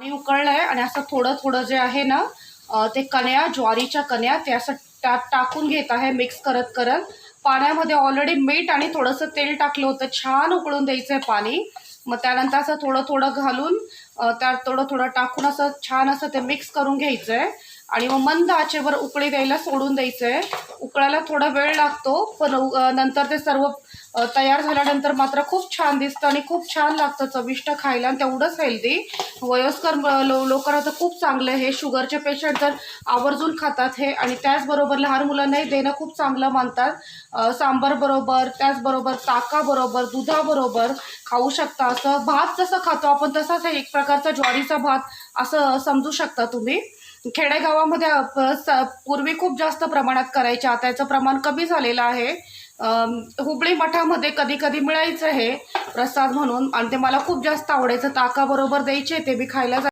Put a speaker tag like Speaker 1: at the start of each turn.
Speaker 1: पाणी उकळलं आहे आणि असं थोडं थोडं जे आहे ना ते कण्या, ज्वारीच्या कण्या ते असं त्यात टाकून घेत आहे मिक्स करत करत. पाण्यामध्ये ऑलरेडी मीठ आणि थोडंसं तेल टाकलं होतं. छान उकळून द्यायचं आहे पाणी. मग त्यानंतर असं थोडं थोडं घालून त्यात थोडं थोडं टाकून असं छान असं ते मिक्स करून घ्यायचं आहे आणि मग मंद आचेवर उकळी द्यायला सोडून द्यायचं आहे. उकळायला थोडा वेळ लागतो, पण नंतर ते सर्व तयार झाल्यानंतर मात्र खूप छान दिसतं आणि खूप छान लागतं, चविष्ट खायला आणि तेवढंच हेल्दी. वयस्कर लोकांना तर खूप चांगलं आहे. हे शुगरचे पेशंट तर आवर्जून खातात हे आणि त्याचबरोबर लहान मुलांनाही देणं खूप चांगलं मानतात. सांबार बरोबर, त्याचबरोबर ताकाबरोबर, दुधाबरोबर खाऊ शकता. असं भात जसं खातो आपण तसाच हे एक प्रकारचा ज्वारीचा भात असं समजू शकता तुम्ही. खेडेगावामध्ये पूर्वी खूप जास्त प्रमाणात करायचे, आता याचं प्रमाण कमी झालेलं आहे. हुबळी मठामध्ये कधी कधी मिळायचं हे प्रसाद म्हणून आणि ते मला खूप जास्त आवडायचं. ताकाबरोबर द्यायचे ते मी खायला